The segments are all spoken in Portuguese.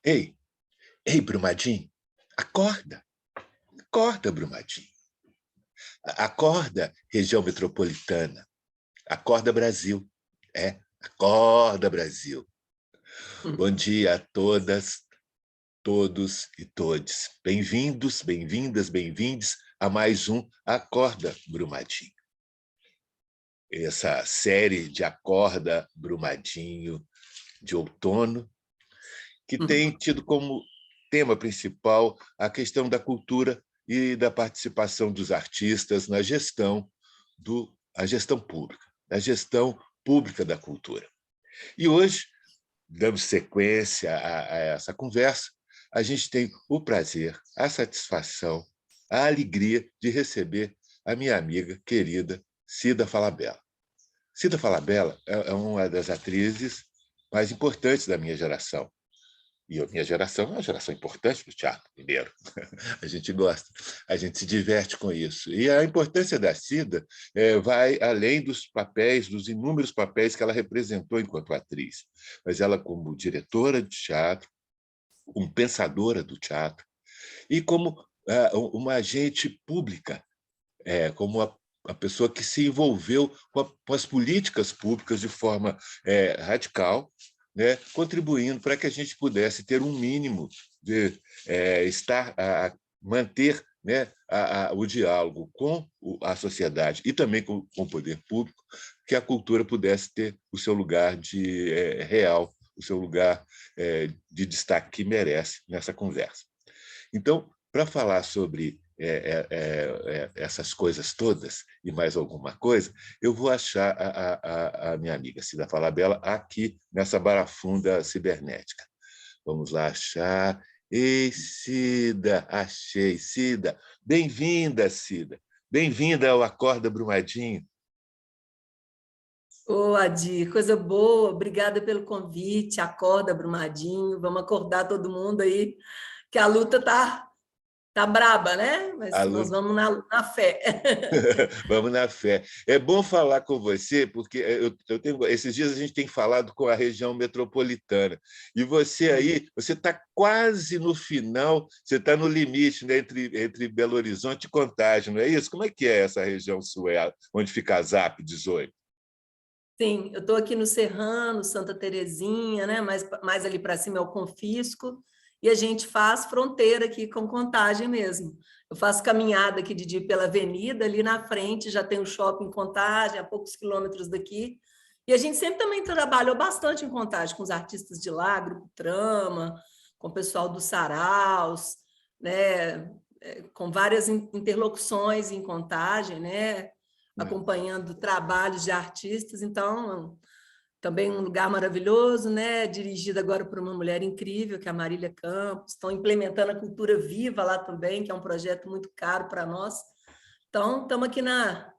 Ei, ei, Brumadinho, acorda, acorda, Brumadinho. Acorda, região metropolitana. Acorda, Brasil. Acorda, Brasil. Bom dia a todas, todos e todes. Bem-vindos, bem-vindas, bem-vindes a mais um Acorda, Brumadinho. Essa série de Acorda, Brumadinho de outono, que tem tido como tema principal a questão da cultura e da participação dos artistas na gestão pública, na gestão pública da cultura. E hoje, dando sequência a essa conversa, a gente tem o prazer, a satisfação, a alegria de receber a minha amiga querida Cida Falabella. Cida Falabella é uma das atrizes mais importantes da minha geração. E a minha geração é uma geração importante do teatro, primeiro. A gente gosta, a gente se diverte com isso. E a importância da Cida vai além dos papéis, dos inúmeros papéis que ela representou enquanto atriz. Mas ela como diretora de teatro, como pensadora do teatro, e como uma agente pública, como a pessoa que se envolveu com as políticas públicas de forma radical, né, contribuindo para que a gente pudesse ter um mínimo de manter, né, o diálogo com a sociedade e também com o poder público, que a cultura pudesse ter o seu lugar real, o seu lugar de destaque que merece nessa conversa. Então, para falar sobre essas coisas todas e mais alguma coisa, eu vou achar a minha amiga Cida Falabella aqui nessa barafunda cibernética. Vamos lá achar. Ei, Cida, achei. Cida, bem-vinda, Cida. Bem-vinda ao Acorda Brumadinho. Ô, Adi, coisa boa, obrigada pelo convite. Acorda, Brumadinho, vamos acordar todo mundo aí, que a luta tá braba, né? Mas nós vamos na fé. Vamos na fé. É bom falar com você, porque esses dias a gente tem falado com a região metropolitana, e você aí, você está quase no final, você está no limite, né, entre Belo Horizonte e Contagem, não é isso? Como é que é essa região sul, onde fica a ZAP 18? Sim, eu estou aqui no Serrano, Santa Terezinha, né? Mais ali para cima é o Confisco, e a gente faz fronteira aqui com Contagem mesmo. Eu faço caminhada aqui de dia pela avenida, ali na frente já tem o shopping Contagem, a poucos quilômetros daqui, e a gente sempre também trabalhou bastante em Contagem, com os artistas de lá, Grupo Trama, com o pessoal do Saraus, né? Com várias interlocuções em Contagem, né? Acompanhando trabalhos de artistas, então também um lugar maravilhoso, né? Dirigido agora por uma mulher incrível, que é a Marília Campos. Estão implementando a cultura viva lá também, que é um projeto muito caro para nós. Então, estamos aqui na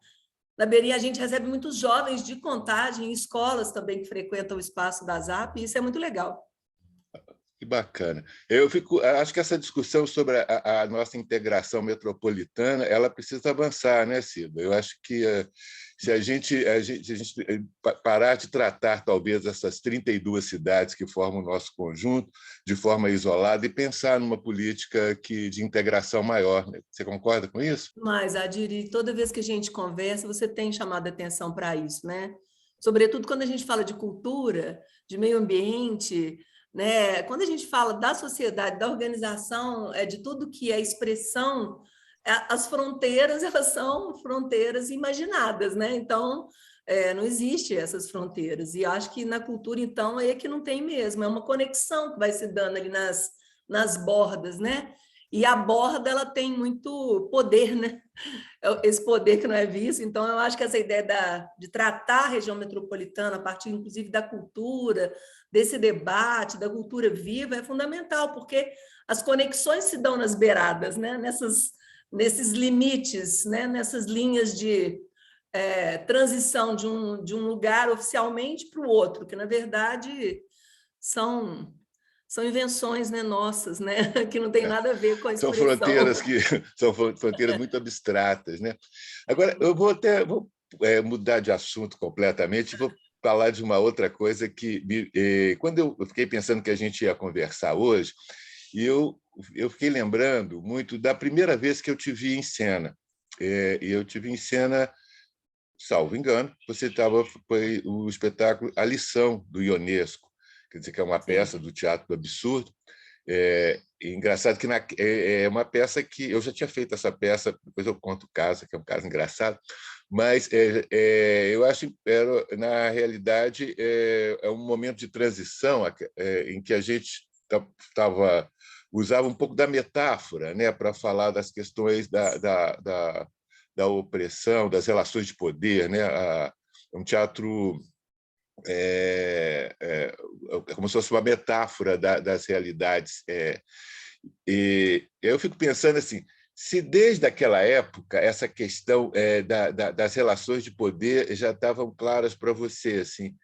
Beirinha, a gente recebe muitos jovens de Contagem, escolas também que frequentam o espaço da ZAP, e isso é muito legal. Que bacana. Acho que essa discussão sobre a nossa integração metropolitana, ela precisa avançar, né, Cida? Eu acho que se a gente parar de tratar, talvez, essas 32 cidades que formam o nosso conjunto de forma isolada e pensar numa política de integração maior, né? Você concorda com isso? Mas, Adiri, toda vez que a gente conversa, você tem chamado a atenção para isso, né? Sobretudo quando a gente fala de cultura, de meio ambiente, né? Quando a gente fala da sociedade, da organização, de tudo que é expressão, as fronteiras, elas são fronteiras imaginadas, né? Então, não existe essas fronteiras. E acho que na cultura, então, é que não tem mesmo. É uma conexão que vai se dando ali nas bordas, né? E a borda, ela tem muito poder, né? Esse poder que não é visto. Então, eu acho que essa ideia de tratar a região metropolitana, a partir, inclusive, da cultura, desse debate, da cultura viva, é fundamental, porque as conexões se dão nas beiradas, né? Nesses limites, né? Nessas linhas de transição de um lugar oficialmente para o outro, que, na verdade, são invenções, né, nossas, né, que não tem nada a ver com a São expressão. fronteiras muito abstratas, né? Agora, eu vou mudar de assunto completamente, vou falar de uma outra coisa que, quando eu fiquei pensando que a gente ia conversar hoje, eu fiquei lembrando muito da primeira vez que eu te vi em cena. E eu te vi em cena, salvo engano, foi o espetáculo A Lição, do Ionesco, quer dizer, que é uma peça do Teatro do Absurdo. Engraçado que é uma peça que eu já tinha feito essa peça, depois eu conto o caso, que é um caso engraçado, mas eu acho que na realidade é um momento de transição em que a gente usava um pouco da metáfora, né, para falar das questões da opressão, das relações de poder, né? Um teatro como se fosse uma metáfora das realidades. E eu fico pensando assim, se desde aquela época essa questão das relações de poder já estavam claras para você, assim,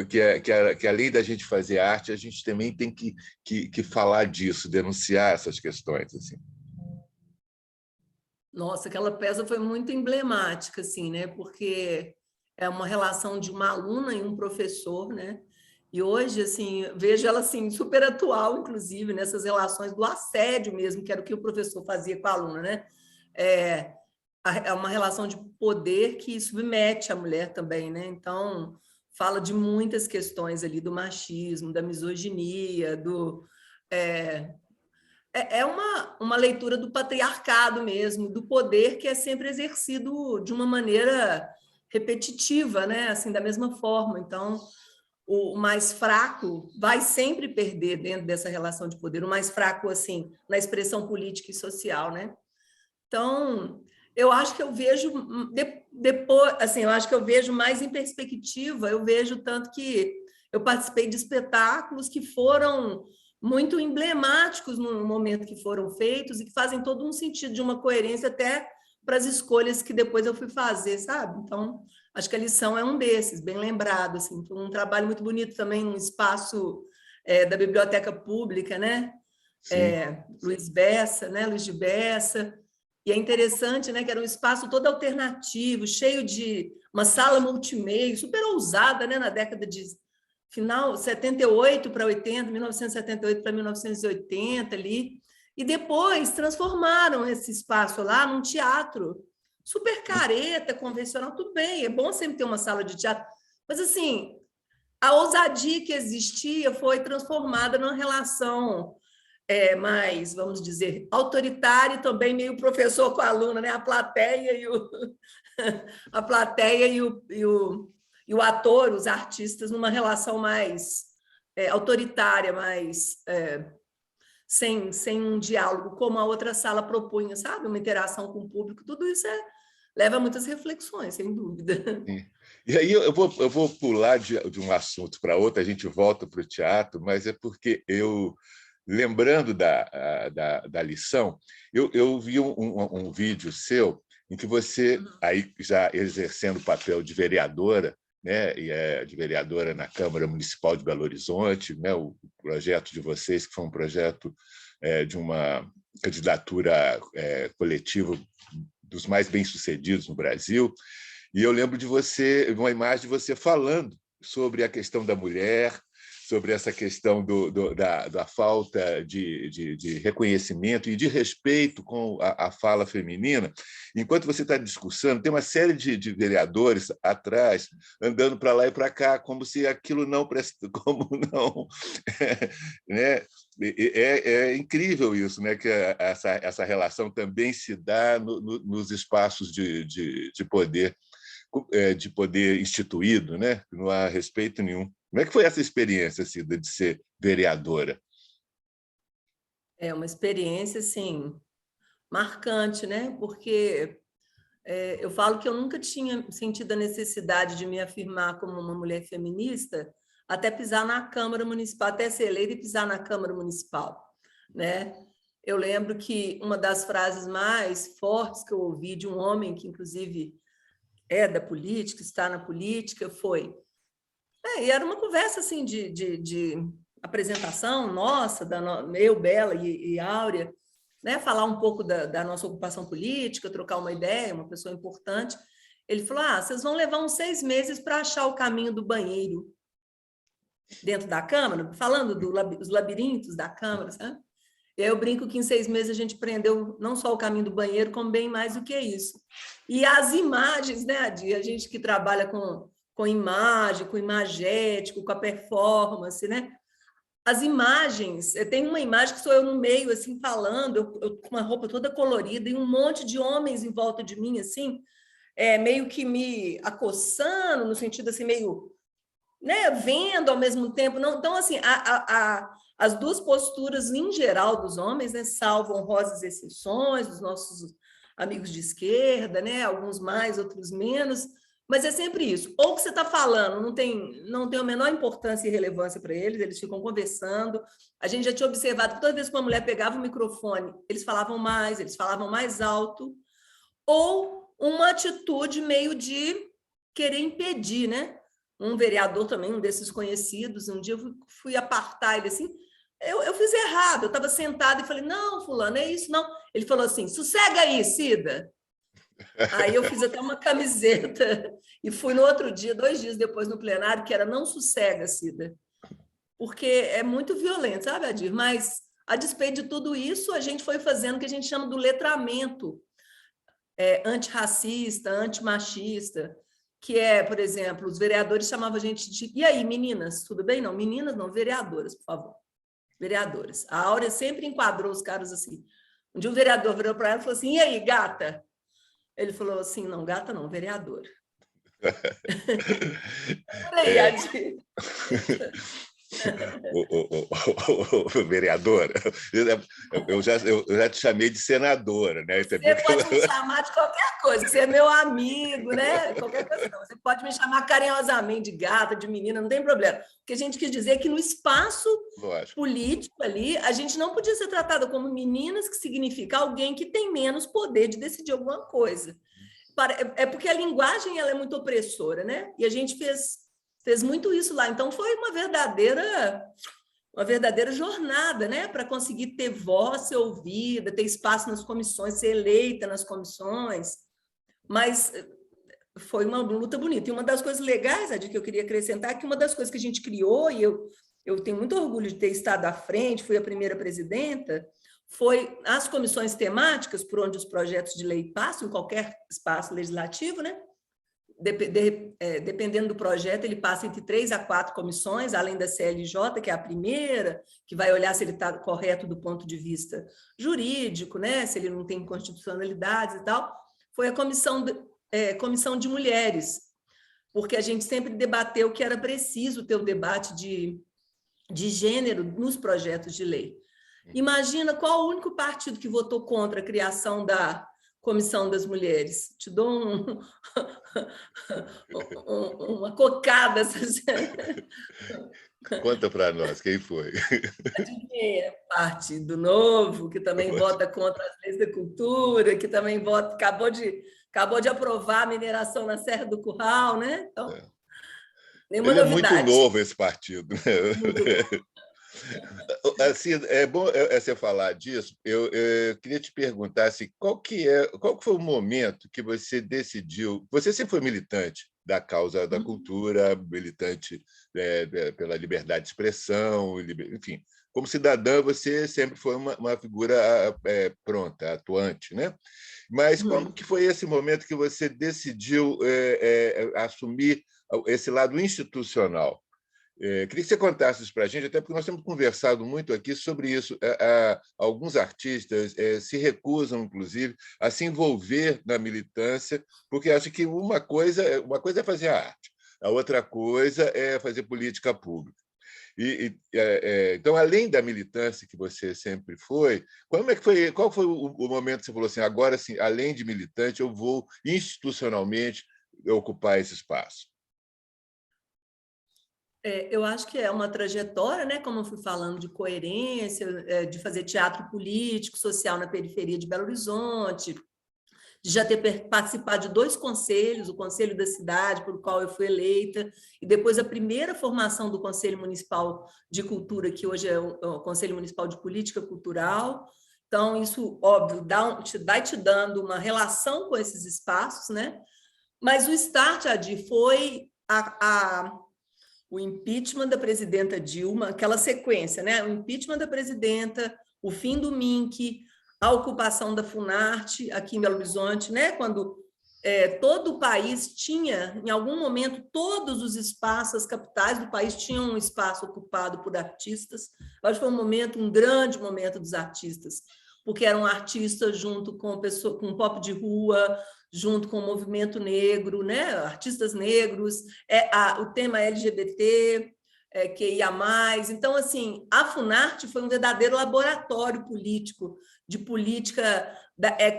que além da gente fazer arte, a gente também tem que falar disso, denunciar essas questões, assim. Nossa, aquela peça foi muito emblemática, assim, né? Porque é uma relação de uma aluna e um professor, né? E hoje, assim, vejo ela assim super atual, inclusive nessas relações do assédio mesmo, que era o que o professor fazia com a aluna, né? É uma relação de poder que submete a mulher também, né? Então, fala de muitas questões ali do machismo, da misoginia, é uma leitura do patriarcado mesmo, do poder que é sempre exercido de uma maneira repetitiva, né? Assim, da mesma forma. Então, o mais fraco vai sempre perder dentro dessa relação de poder, o mais fraco, assim, na expressão política e social, né? Então, eu acho que eu vejo depois, assim, eu acho que eu vejo mais em perspectiva, eu vejo tanto que eu participei de espetáculos que foram muito emblemáticos no momento que foram feitos e que fazem todo um sentido de uma coerência até para as escolhas que depois eu fui fazer, sabe? Então, acho que a lição é um desses, bem lembrado, assim, foi um trabalho muito bonito também, um espaço da Biblioteca Pública, né? Luiz Bessa, né? Luiz de Bessa. E é interessante, né, que era um espaço todo alternativo, cheio de uma sala multimeio, super ousada, né, na década de final 78 para 80, 1978 para 1980 ali. E depois transformaram esse espaço lá num teatro super careta, convencional, tudo bem, é bom sempre ter uma sala de teatro, mas assim, a ousadia que existia foi transformada numa relação mais, vamos dizer, autoritário e também meio professor com aluno, né? A plateia a plateia e o ator, os artistas, numa relação mais autoritária, mais sem um diálogo, como a outra sala propunha, sabe? Uma interação com o público, tudo isso leva a muitas reflexões, sem dúvida. Sim. E aí eu vou pular de um assunto para outro, a gente volta para o teatro, mas é porque lembrando da lição, eu vi um vídeo seu em que você, aí já exercendo o papel de vereadora, né, de vereadora na Câmara Municipal de Belo Horizonte, né, o projeto de vocês, que foi um projeto de uma candidatura coletiva dos mais bem-sucedidos no Brasil, e eu lembro de uma imagem de você falando sobre a questão da mulher, sobre essa questão da falta de reconhecimento e de respeito com a fala feminina. Enquanto você está discursando, tem uma série de vereadores atrás, andando para lá e para cá, como se aquilo não... Como não né? É incrível isso, né? Que essa relação também se dá nos espaços de poder instituído, né? Não há respeito nenhum. Como é que foi essa experiência, Cida, de ser vereadora? É uma experiência, assim, marcante, né? Porque eu falo que eu nunca tinha sentido a necessidade de me afirmar como uma mulher feminista até pisar na Câmara Municipal, até ser eleita e pisar na Câmara Municipal, né? Eu lembro que uma das frases mais fortes que eu ouvi de um homem que, inclusive, é da política, está na política, foi... e era uma conversa, assim, de apresentação nossa, eu, Bela e Áurea, né? Falar um pouco da nossa ocupação política, trocar uma ideia, uma pessoa importante. Ele falou, vocês vão levar uns 6 meses para achar o caminho do banheiro dentro da Câmara, falando dos labirintos da Câmara, sabe? E aí eu brinco que em 6 meses a gente aprendeu não só o caminho do banheiro, como bem mais do que isso. E as imagens, né, Adi? A gente que trabalha com imagem, com imagético, com a performance, né? As imagens, tem uma imagem que sou eu no meio, assim, falando, eu com uma roupa toda colorida e um monte de homens em volta de mim, assim, meio que me acossando, no sentido, assim, meio, né, vendo ao mesmo tempo. Não, então, assim, as duas posturas, em geral, dos homens, né, salvo honrosas exceções, dos nossos amigos de esquerda, né, alguns mais, outros menos, mas é sempre isso. Ou que você está falando não tem a menor importância e relevância para eles ficam conversando. A gente já tinha observado que toda vez que uma mulher pegava o microfone, eles falavam mais alto, ou uma atitude meio de querer impedir, né? Um vereador também, um desses conhecidos, um dia eu fui apartar ele assim, eu fiz errado, eu estava sentada e falei, não, fulano, é isso, não. Ele falou assim, sossega aí, Cida. Aí eu fiz até uma camiseta e fui no outro dia, 2 dias depois no plenário, que era não sossega, Cida, porque é muito violento, sabe, Adir? Mas, a despeito de tudo isso, a gente foi fazendo o que a gente chama do letramento antirracista, antimachista, que por exemplo, os vereadores chamavam a gente de... E aí, meninas, tudo bem? Não, meninas não, vereadoras, por favor. Vereadoras. A Áurea sempre enquadrou os caras assim. Um dia um vereador virou para ela e falou assim, e aí, gata? Ele falou assim, não, gata não, vereadora. Por aí, Adi. Vereadora, eu já te chamei de senadora, né? Você pode me chamar de qualquer coisa, você é meu amigo, né? Qualquer coisa não. Você pode me chamar carinhosamente de gata, de menina, não tem problema. O que a gente quis dizer é que no espaço político ali, a gente não podia ser tratada como meninas, que significa alguém que tem menos poder de decidir alguma coisa. É porque a linguagem ela é muito opressora, né? E a gente fez muito isso lá. Então, foi uma verdadeira jornada, né? Para conseguir ter voz, ser ouvida, ter espaço nas comissões, ser eleita nas comissões. Mas foi uma luta bonita. E uma das coisas legais, Adi, que eu queria acrescentar, é que uma das coisas que a gente criou, e eu tenho muito orgulho de ter estado à frente, fui a primeira presidenta, foi as comissões temáticas, por onde os projetos de lei passam, em qualquer espaço legislativo, né? Dependendo do projeto, ele passa entre 3 a 4 comissões, além da CLJ, que é a primeira, que vai olhar se ele está correto do ponto de vista jurídico, né? Se ele não tem inconstitucionalidades e tal. Foi a comissão de mulheres, porque a gente sempre debateu que era preciso ter o debate de gênero nos projetos de lei. Imagina qual o único partido que votou contra a criação da Comissão das Mulheres. Te dou uma cocada. Conta para nós, quem foi? Partido Novo, que também vota contra as leis da cultura, que também acabou de aprovar a mineração na Serra do Curral, né? Então, nenhuma novidade. É muito novo esse partido. Muito novo. Assim, é bom você falar disso. Eu queria te perguntar assim, qual que foi o momento que você decidiu? Você sempre foi militante da causa da cultura, militante pela liberdade de expressão, enfim. Como cidadã, você sempre foi uma figura pronta, atuante, né? Mas quando que foi esse momento que você decidiu assumir esse lado institucional? Queria que você contasse isso para a gente, até porque nós temos conversado muito aqui sobre isso. Alguns artistas se recusam, inclusive, a se envolver na militância, porque acham que uma coisa é fazer arte, a outra coisa é fazer política pública. Então, além da militância que você sempre foi, qual foi o momento que você falou assim, agora, assim, além de militante, eu vou institucionalmente ocupar esse espaço? Eu acho que é uma trajetória, né? Como eu fui falando, de coerência, de fazer teatro político, social na periferia de Belo Horizonte, de já ter participado de 2 conselhos, o Conselho da Cidade, por qual eu fui eleita, e depois a primeira formação do Conselho Municipal de Cultura, que hoje é o Conselho Municipal de Política Cultural. Então, isso, óbvio, vai te dando uma relação com esses espaços, né? Mas o start, Adi, foi o impeachment da presidenta Dilma, aquela sequência, né? O impeachment da presidenta, o fim do MINC, a ocupação da Funarte aqui em Belo Horizonte, né? Quando todo o país tinha, em algum momento, todos os espaços, as capitais do país tinham um espaço ocupado por artistas. Eu acho que foi um grande momento dos artistas, porque eram artistas junto com pop de rua, junto com o movimento negro, né? Artistas negros, o tema LGBT, QIA+. Então, assim, a Funarte foi um verdadeiro laboratório político, de política,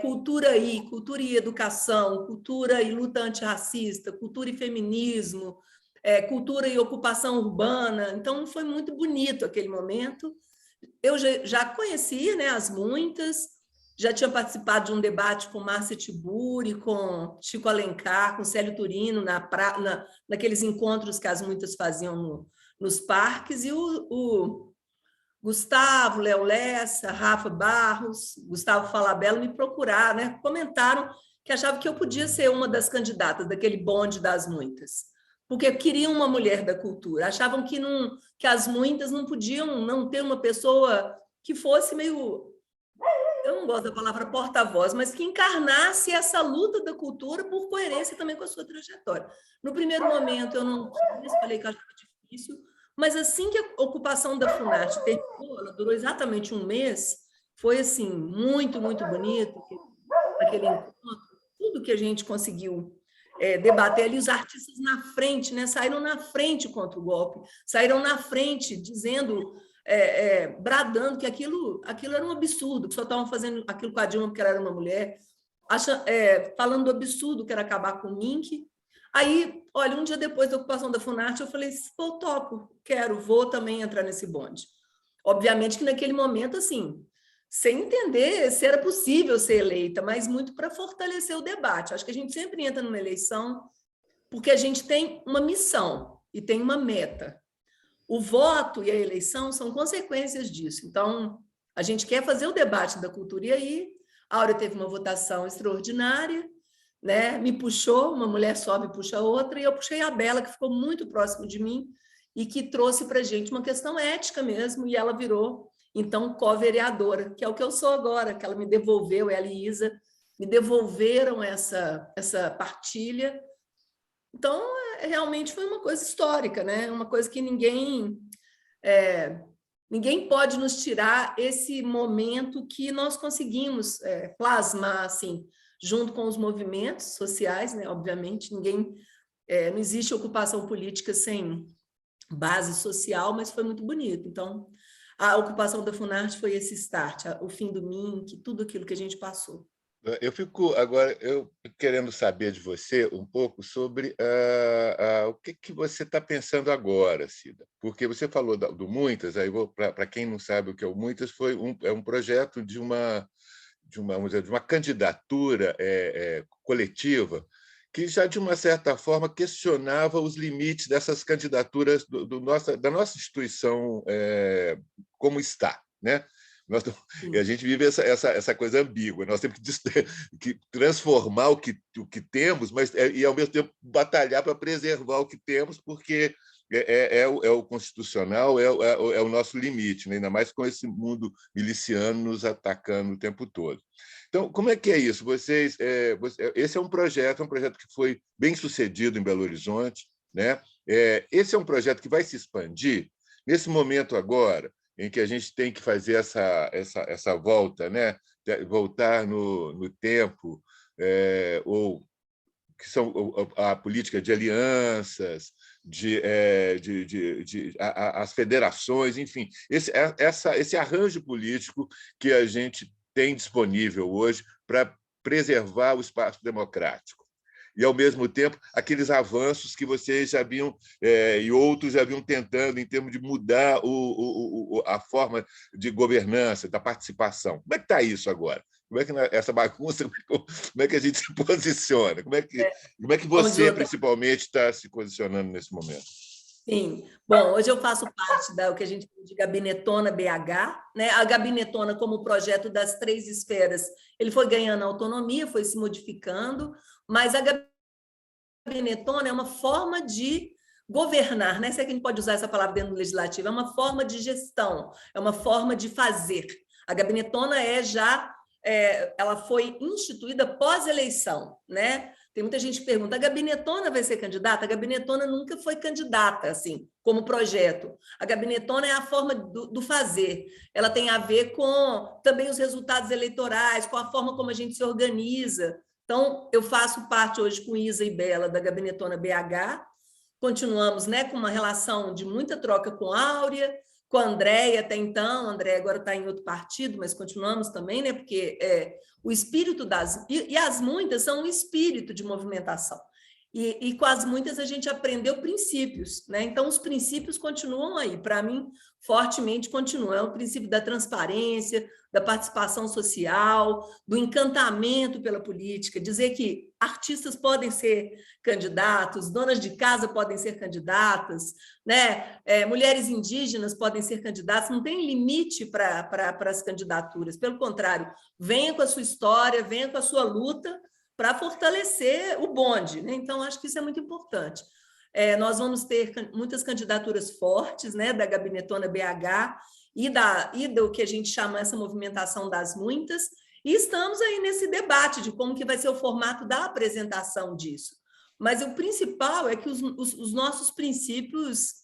cultura e educação, cultura e luta antirracista, cultura e feminismo, cultura e ocupação urbana. Então, foi muito bonito aquele momento. Eu já conhecia, né, as muitas, já tinha participado de um debate com Márcia Tiburi, com Chico Alencar, com Célio Turino, naqueles encontros que as muitas faziam nos parques, e o Gustavo, Léo Lessa, Rafa Barros, Gustavo Falabella me procuraram, né? Comentaram que achavam que eu podia ser uma das candidatas daquele bonde das muitas, porque queriam uma mulher da cultura, achavam que as muitas não podiam não ter uma pessoa que fosse meio, eu não gosto da palavra porta-voz, mas que encarnasse essa luta da cultura por coerência também com a sua trajetória. No primeiro momento, eu não quis, falei que eu achava difícil, mas assim que a ocupação da Funarte terminou, ela durou exatamente um mês, foi assim, muito, muito bonito, aquele encontro, tudo que a gente conseguiu debater ali, os artistas na frente, né, saíram na frente contra o golpe, saíram na frente dizendo, bradando que aquilo era um absurdo, que só estavam fazendo aquilo com a Dilma porque ela era uma mulher, falando do absurdo que era acabar com o MINC. Aí, olha, um dia depois da ocupação da Funarte, eu falei, pô, topo, vou também entrar nesse bonde. Obviamente que naquele momento, assim, sem entender se era possível ser eleita, mas muito para fortalecer o debate. Acho que a gente sempre entra numa eleição porque a gente tem uma missão e tem uma meta. O voto e a eleição são consequências disso. Então, a gente quer fazer o debate da cultura. E aí, a Áurea teve uma votação extraordinária, né? Me puxou, uma mulher sobe e puxa a outra, e eu puxei a Bela, que ficou muito próximo de mim e que trouxe para a gente uma questão ética mesmo, e ela virou, então, co-vereadora, que é o que eu sou agora, que ela me devolveu, ela e Isa, me devolveram essa partilha. Então, realmente foi uma coisa histórica, né? Uma coisa que ninguém pode nos tirar esse momento que nós conseguimos plasmar, assim, junto com os movimentos sociais, né? Obviamente, não existe ocupação política sem base social, mas foi muito bonito. Então, a ocupação da Funarte foi esse start, o fim do MINC, tudo aquilo que a gente passou. Eu fico agora querendo saber de você um pouco sobre o que você está pensando agora, Cida, porque você falou do Muitas, aí para quem não sabe o que é o Muitas, é um projeto de uma candidatura coletiva que já, de uma certa forma, questionava os limites dessas candidaturas da nossa instituição como está, né? A gente vive essa coisa ambígua. Nós temos que transformar o que temos, mas e, ao mesmo tempo, batalhar para preservar o que temos, porque é o constitucional, é o nosso limite, né? Ainda mais com esse mundo miliciano nos atacando o tempo todo. Então, como é que é isso? Esse é um projeto que foi bem sucedido em Belo Horizonte, né? Esse é um projeto que vai se expandir nesse momento agora, em que a gente tem que fazer essa volta, né? Voltar no tempo, ou que são a política de alianças, as federações, enfim, esse arranjo político que a gente tem disponível hoje para preservar o espaço democrático. E, ao mesmo tempo, aqueles avanços que vocês já vinham, e outros já vinham tentando, em termos de mudar a forma de governança, da participação. Como é que está isso agora? Como é que essa bagunça, como é que a gente se posiciona? Como é que você, principalmente, está se posicionando nesse momento? Sim. Bom, hoje eu faço parte do que a gente chama de Gabinetona BH, né? A Gabinetona, como projeto das 3 esferas, ele foi ganhando autonomia, foi se modificando, mas a gabinetona é uma forma de governar, né? Se é que a gente pode usar essa palavra dentro do legislativo, é uma forma de gestão, é uma forma de fazer. A gabinetona ela foi instituída pós-eleição, né? Tem muita gente que pergunta, a gabinetona vai ser candidata? A gabinetona nunca foi candidata, assim, como projeto. A gabinetona é a forma do fazer. Ela tem a ver com também os resultados eleitorais, com a forma como a gente se organiza. Então, eu faço parte hoje com Isa e Bela da Gabinetona BH, continuamos, né, com uma relação de muita troca com a Áurea, com a Andréia até então, a Andréia agora está em outro partido, mas continuamos também, né, porque o espírito e as muitas são um espírito de movimentação. E com as muitas a gente aprendeu princípios, né? Então os princípios continuam aí, para mim, fortemente continuam. É o princípio da transparência, da participação social, do encantamento pela política, dizer que artistas podem ser candidatos, donas de casa podem ser candidatas, né? Mulheres indígenas podem ser candidatas, não tem limite para as candidaturas, pelo contrário, venha com a sua história, venha com a sua luta, para fortalecer o bonde, né? Então, acho que isso é muito importante. Nós vamos ter muitas candidaturas fortes, né, da Gabinetona BH e do que a gente chama essa movimentação das muitas, e estamos aí nesse debate de como que vai ser o formato da apresentação disso. Mas o principal é que os nossos princípios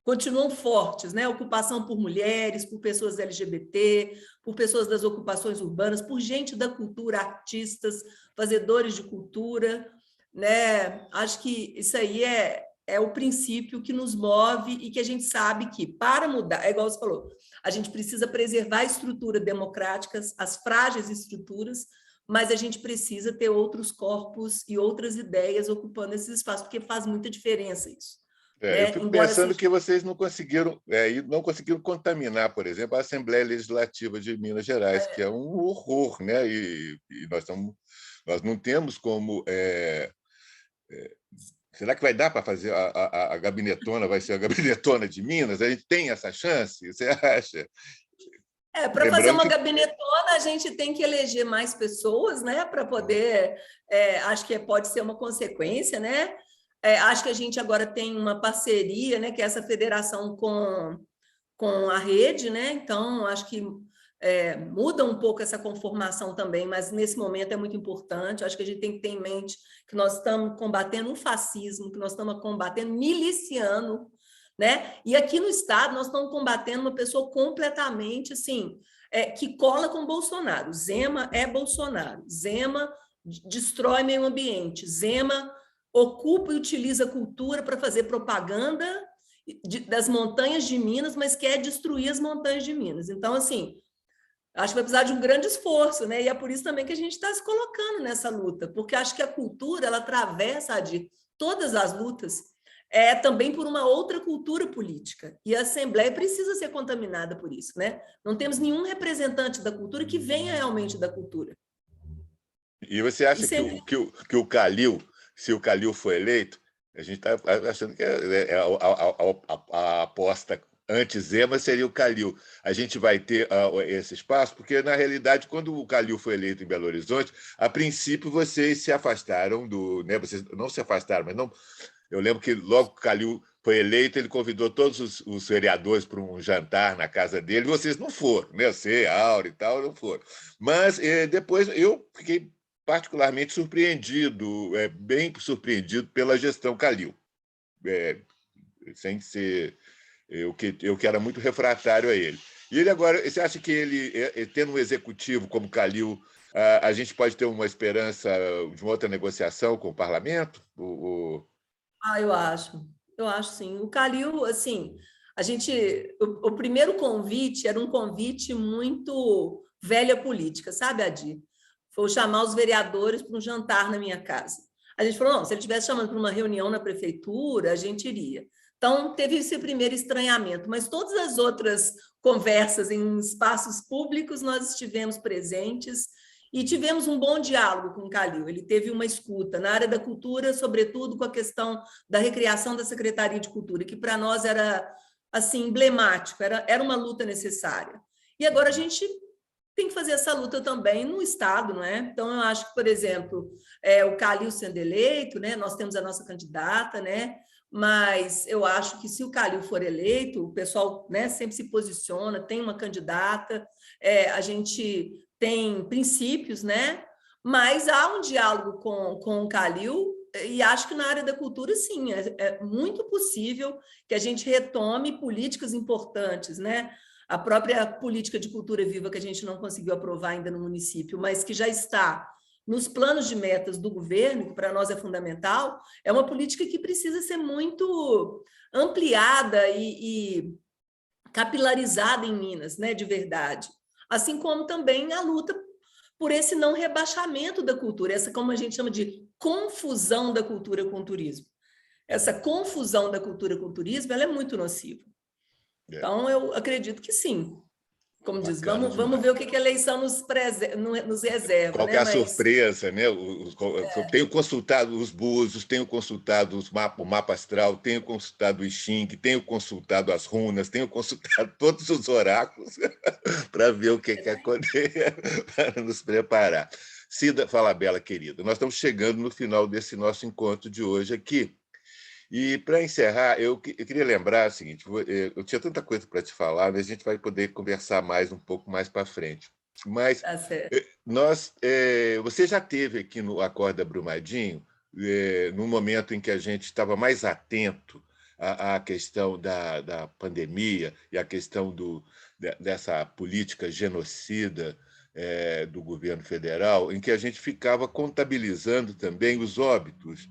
continuam fortes, né? Ocupação por mulheres, por pessoas LGBT, por pessoas das ocupações urbanas, por gente da cultura, artistas, fazedores de cultura, né? Acho que isso aí é o princípio que nos move e que a gente sabe que, para mudar, é igual você falou, a gente precisa preservar a estrutura democrática, as frágeis estruturas, mas a gente precisa ter outros corpos e outras ideias ocupando esses espaços, porque faz muita diferença isso. Eu fico pensando que vocês não conseguiram contaminar, por exemplo, a Assembleia Legislativa de Minas Gerais, que é um horror, né? E nós não temos como... será que vai dar para fazer a gabinetona, vai ser a gabinetona de Minas? A gente tem essa chance, você acha? Para fazer uma gabinetona, a gente tem que eleger mais pessoas, né? Para poder... acho que pode ser uma consequência, né? Acho que a gente agora tem uma parceria, né, que é essa federação com a rede, né? Então, acho que muda um pouco essa conformação também, mas nesse momento é muito importante. Acho que a gente tem que ter em mente que nós estamos combatendo o fascismo, que nós estamos combatendo miliciano, né? E aqui no Estado nós estamos combatendo uma pessoa completamente assim, que cola com Bolsonaro. Zema é Bolsonaro. Zema destrói meio ambiente. Zema ocupa e utiliza a cultura para fazer propaganda das montanhas de Minas, mas quer destruir as montanhas de Minas. Então, assim, acho que vai precisar de um grande esforço, né? E é por isso também que a gente está se colocando nessa luta, porque acho que a cultura, ela atravessa de todas as lutas, também por uma outra cultura política. E a Assembleia precisa ser contaminada por isso, né? Não temos nenhum representante da cultura que venha realmente da cultura. E você acha que o Calil, se o Calil for eleito, a gente está achando que a aposta anti-Zema seria o Calil. A gente vai ter esse espaço, porque, na realidade, quando o Calil foi eleito em Belo Horizonte, a princípio vocês se afastaram do... Né, vocês não se afastaram, mas não... Eu lembro que logo que o Calil foi eleito, ele convidou todos os vereadores para um jantar na casa dele, e vocês não foram, né? Você, a Áurea e tal, não foram. Mas depois eu fiquei particularmente surpreendido, bem surpreendido pela gestão Calil, sem ser eu que era muito refratário a ele. E ele agora, você acha que ele, tendo um executivo como Calil, a gente pode ter uma esperança de uma outra negociação com o parlamento? Eu acho sim. O Calil, assim, o primeiro convite era um convite muito velha política, sabe, Adi? Foi chamar os vereadores para um jantar na minha casa. A gente falou, não, se ele estivesse chamando para uma reunião na prefeitura, a gente iria. Então, teve esse primeiro estranhamento, mas todas as outras conversas em espaços públicos nós estivemos presentes e tivemos um bom diálogo com o Calil. Ele teve uma escuta na área da cultura, sobretudo com a questão da recriação da Secretaria de Cultura, que para nós era assim emblemático, era uma luta necessária. E agora a gente tem que fazer essa luta também no Estado, não é? Então, eu acho que, por exemplo, o Calil sendo eleito, né, nós temos a nossa candidata, né, mas eu acho que se o Calil for eleito, o pessoal, né, sempre se posiciona, tem uma candidata, a gente tem princípios, né, mas há um diálogo com o Calil, e acho que na área da cultura, sim, é muito possível que a gente retome políticas importantes, né? A própria política de cultura viva que a gente não conseguiu aprovar ainda no município, mas que já está nos planos de metas do governo, que para nós é fundamental, é uma política que precisa ser muito ampliada e capilarizada em Minas, né, de verdade. Assim como também a luta por esse não rebaixamento da cultura, essa como a gente chama de confusão da cultura com o turismo. Essa confusão da cultura com o turismo, ela é muito nociva. Então, eu acredito que sim. Como diz, vamos ver o que a eleição nos reserva. Qual que é a surpresa, né? Tenho consultado os búzios, tenho consultado o mapa astral, tenho consultado o I Ching, tenho consultado as runas, tenho consultado todos os oráculos para ver o que acontecer, para nos preparar. Cida Falabella, querida, nós estamos chegando no final desse nosso encontro de hoje aqui. E, para encerrar, eu queria lembrar o seguinte, eu tinha tanta coisa para te falar, mas a gente vai poder conversar mais um pouco mais para frente. Mas você já esteve aqui no Acorda Brumadinho, no momento em que a gente estava mais atento à questão da pandemia e à questão dessa política genocida do governo federal, em que a gente ficava contabilizando também os óbitos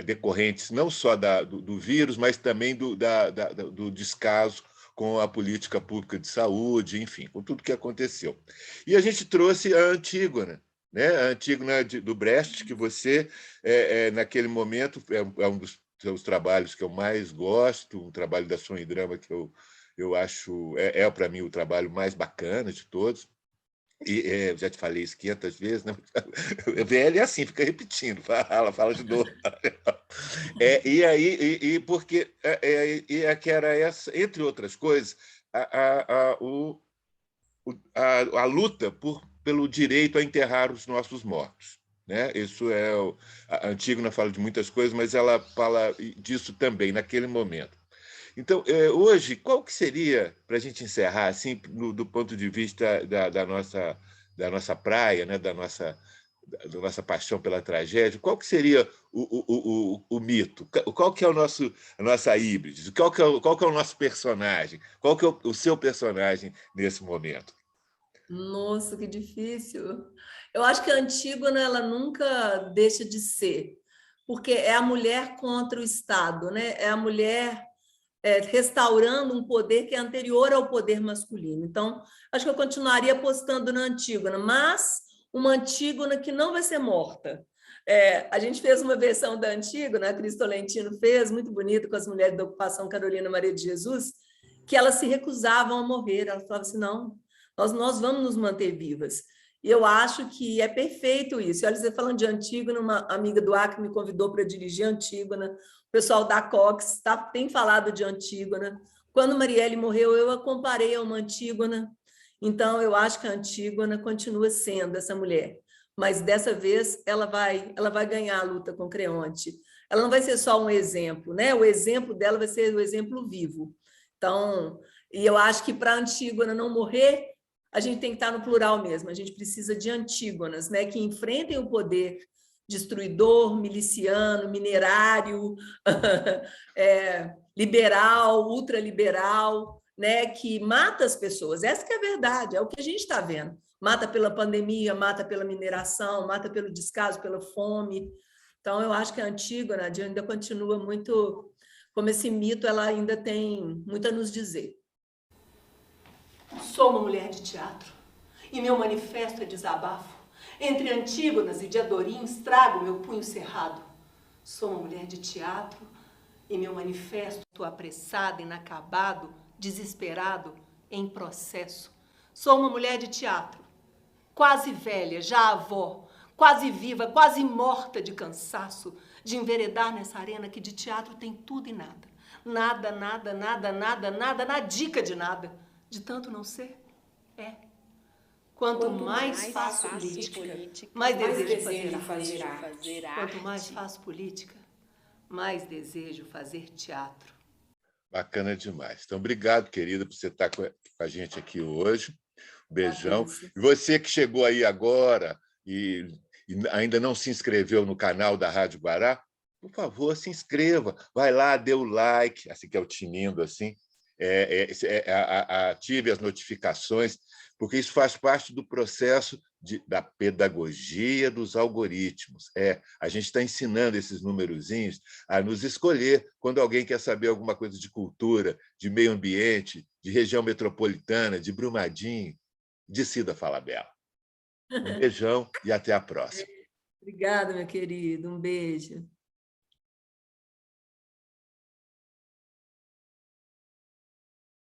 decorrentes não só do vírus, mas também do descaso com a política pública de saúde, enfim, com tudo que aconteceu. E a gente trouxe a Antígona, né? A Antígona do Brecht, que você, naquele momento, é um dos seus trabalhos que eu mais gosto, um trabalho da Som e Drama que eu acho, para mim, o trabalho mais bacana de todos. E já te falei isso 500 vezes, né? O VL é assim, fica repetindo, fala de novo. Porque que era essa, entre outras coisas, a luta pelo direito a enterrar os nossos mortos, né? Isso a Antígona fala de muitas coisas, mas ela fala disso também naquele momento. Então, hoje, qual que seria, para a gente encerrar, assim, do ponto de vista da nossa praia, né, da nossa paixão pela tragédia, qual que seria o mito? Qual que é a nossa híbride? Qual que é o nosso personagem? Qual que é o seu personagem nesse momento? Nossa, que difícil. Eu acho que a Antígona, ela nunca deixa de ser, porque é a mulher contra o Estado, né? É a mulher restaurando um poder que é anterior ao poder masculino. Então, acho que eu continuaria apostando na Antígona, mas uma Antígona que não vai ser morta. A gente fez uma versão da Antígona, a Cris Tolentino fez, muito bonita, com as mulheres da ocupação Carolina Maria de Jesus, que elas se recusavam a morrer. Elas falavam assim, não, nós vamos nos manter vivas. E eu acho que é perfeito isso. E olha, você falando de Antígona, uma amiga do Acre me convidou para dirigir Antígona, o pessoal da Cox tem falado de Antígona. Quando Marielle morreu, eu a comparei a uma Antígona. Então, eu acho que a Antígona continua sendo essa mulher. Mas, dessa vez, ela vai ganhar a luta com Creonte. Ela não vai ser só um exemplo, né? O exemplo dela vai ser o exemplo vivo. Então, e eu acho que para a Antígona não morrer, a gente tem que estar no plural mesmo. A gente precisa de Antígonas, né? Que enfrentem o poder destruidor, miliciano, minerário, liberal, ultraliberal, né, que mata as pessoas. Essa que é a verdade, é o que a gente está vendo. Mata pela pandemia, mata pela mineração, mata pelo descaso, pela fome. Então, eu acho que a Antígona ainda continua muito, como esse mito, ela ainda tem muito a nos dizer. Sou uma mulher de teatro e meu manifesto é desabafo. Entre Antígonas e Diadorins trago meu punho cerrado. Sou uma mulher de teatro e meu manifesto apressado, inacabado, desesperado, em processo. Sou uma mulher de teatro, quase velha, já avó, quase viva, quase morta de cansaço, de enveredar nessa arena que de teatro tem tudo e nada. Nada, nada, nada, nada, nada, nadica de nada. de tanto não ser? Quanto mais faço política, mais desejo fazer arte. Quanto mais faço política, mais desejo fazer teatro. Bacana demais. Então, obrigado, querida, por você estar com a gente aqui hoje. Beijão. E você que chegou aí agora e ainda não se inscreveu no canal da Rádio Guará, por favor, se inscreva. Vai lá, dê o like, assim que é o tinindo, assim, ative as notificações, porque isso faz parte do processo da pedagogia dos algoritmos. A gente está ensinando esses numerozinhos a nos escolher quando alguém quer saber alguma coisa de cultura, de meio ambiente, de região metropolitana, de Brumadinho, de Cida Falabella. Um beijão e até a próxima. Obrigada, meu querido. Um beijo.